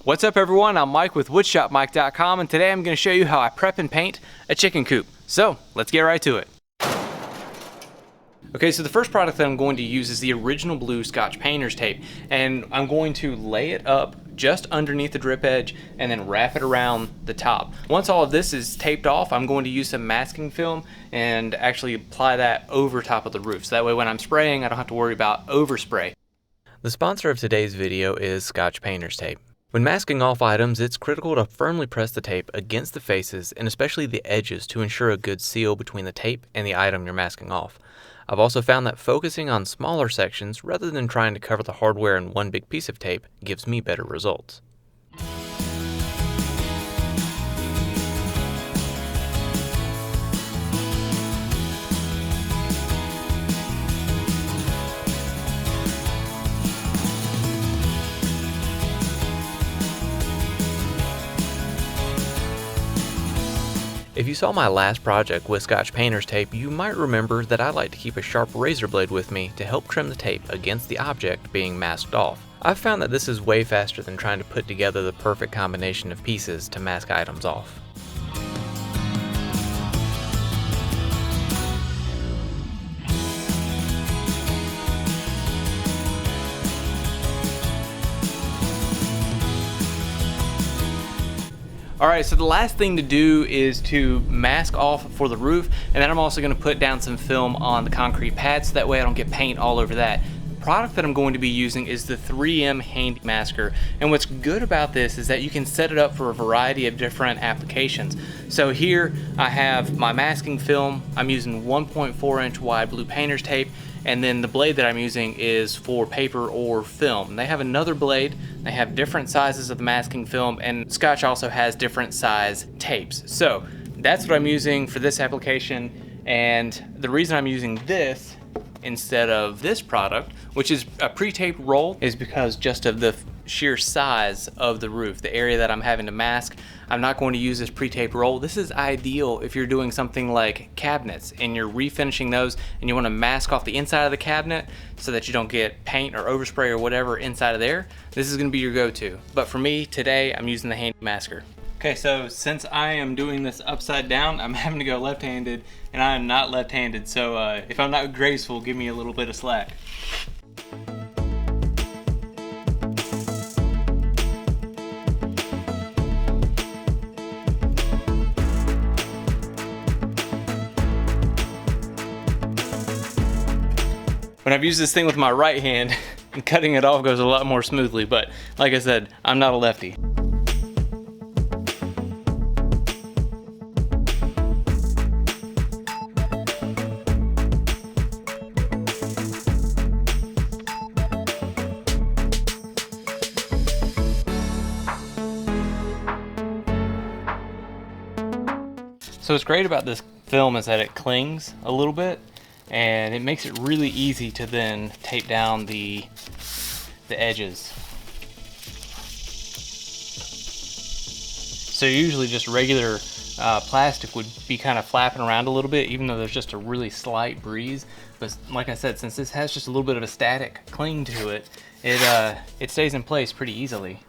What's up everyone, I'm Mike with woodshopmike.com, and today I'm going to show you how I prep and paint a chicken coop. So let's get right to it. Okay, so the first product that I'm going to use is the original blue Scotch painter's tape, and I'm going to lay it up just underneath the drip edge and then wrap it around the top. Once all of this is taped off, I'm going to use some masking film and actually apply that over top of the roof, so that way when I'm spraying I don't have to worry about overspray. The sponsor of today's video is Scotch painter's tape. When masking off items, it's critical to firmly press the tape against the faces and especially the edges to ensure a good seal between the tape and the item you're masking off. I've also found that focusing on smaller sections rather than trying to cover the hardware in one big piece of tape gives me better results. If you saw my last project with Scotch painter's tape, you might remember that I like to keep a sharp razor blade with me to help trim the tape against the object being masked off. I've found that this is way faster than trying to put together the perfect combination of pieces to mask items off. Alright, so the last thing to do is to mask off for the roof, and then I'm also going to put down some film on the concrete pad so that way I don't get paint all over that. The product that I'm going to be using is the 3M Handy Masker, and what's good about this is that you can set it up for a variety of different applications. So here I have my masking film. I'm using 1.4 inch wide blue painter's tape, and then the blade that I'm using is for paper or film. They have another blade, they have different sizes of the masking film, and Scotch also has different size tapes. So that's what I'm using for this application, and the reason I'm using this instead of this product, which is a pre-taped roll, is because just of the sheer size of the roof, the area that I'm having to mask. I'm not going to use this pre-taped roll. This is ideal if you're doing something like cabinets and you're refinishing those and you want to mask off the inside of the cabinet so that you don't get paint or overspray or whatever inside of there. This is going to be your go-to. But for me today, I'm using the Handy Masker. Okay, so since I am doing this upside down, I'm having to go left-handed, and I am not left-handed, so if I'm not graceful, give me a little bit of slack. When I've used this thing with my right hand, and cutting it off goes a lot more smoothly, but like I said, I'm not a lefty. So what's great about this film is that it clings a little bit, and it makes it really easy to then tape down the edges. So usually just regular plastic would be kind of flapping around a little bit, even though there's just a really slight breeze. But like I said, since this has just a little bit of a static cling to it, it stays in place pretty easily.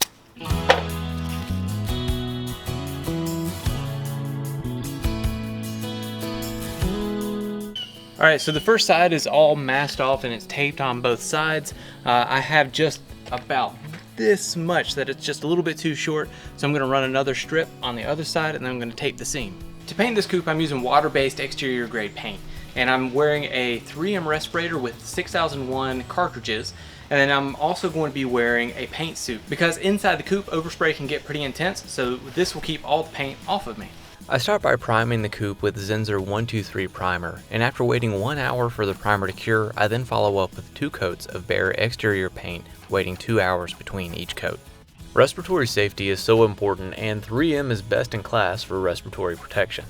Alright, so the first side is all masked off and it's taped on both sides. I have just about this much that it's just a little bit too short, so I'm going to run another strip on the other side and then I'm going to tape the seam. To paint this coop, I'm using water-based exterior grade paint, and I'm wearing a 3M respirator with 6001 cartridges, and then I'm also going to be wearing a paint suit because inside the coop overspray can get pretty intense, so this will keep all the paint off of me. I start by priming the coop with Zinsser 123 primer, and after waiting 1 hour for the primer to cure, I then follow up with 2 coats of bare exterior paint, waiting 2 hours between each coat. Respiratory safety is so important, and 3M is best in class for respiratory protection.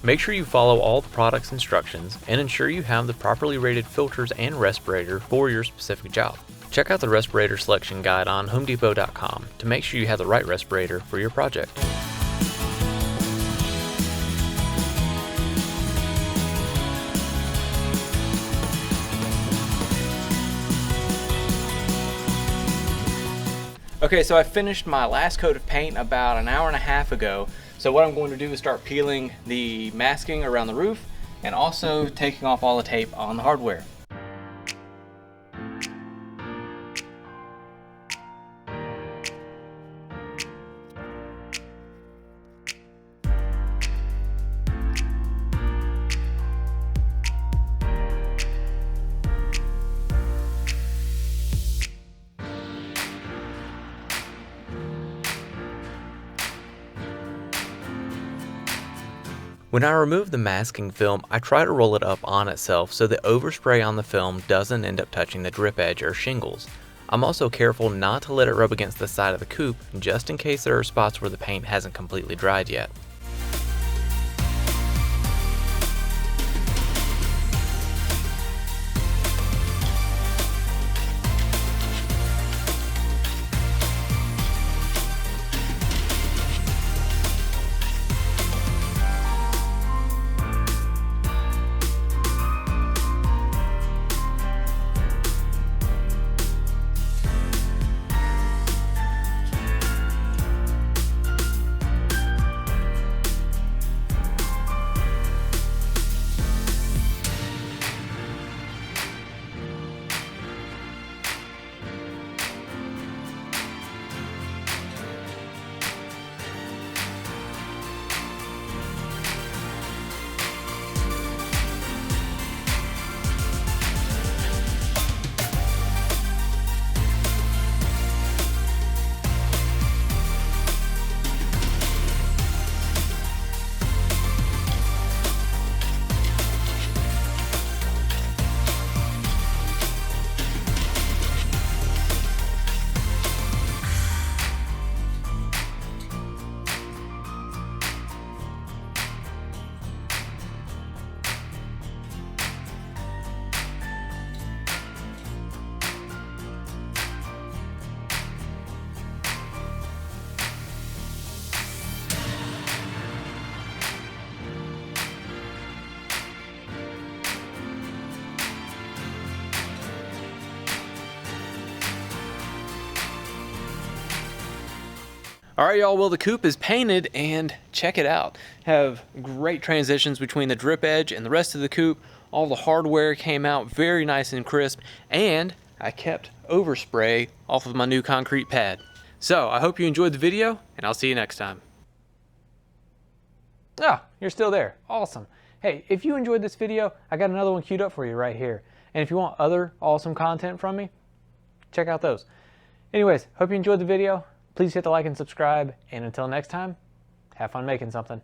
Make sure you follow all the product's instructions and ensure you have the properly rated filters and respirator for your specific job. Check out the respirator selection guide on homedepot.com to make sure you have the right respirator for your project. Okay, so I finished my last coat of paint about an hour and a half ago. So what I'm going to do is start peeling the masking around the roof and also taking off all the tape on the hardware. When I remove the masking film, I try to roll it up on itself so the overspray on the film doesn't end up touching the drip edge or shingles. I'm also careful not to let it rub against the side of the coupe, just in case there are spots where the paint hasn't completely dried yet. All right, y'all, well, the coupe is painted and check it out. Have great transitions between the drip edge and the rest of the coupe. All the hardware came out very nice and crisp, and I kept overspray off of my new concrete pad. So I hope you enjoyed the video, and I'll see you next time. Ah, you're still there. Awesome. Hey, if you enjoyed this video, I got another one queued up for you right here. And if you want other awesome content from me, check out those. Anyways, hope you enjoyed the video. Please hit the like and subscribe, and until next time, have fun making something.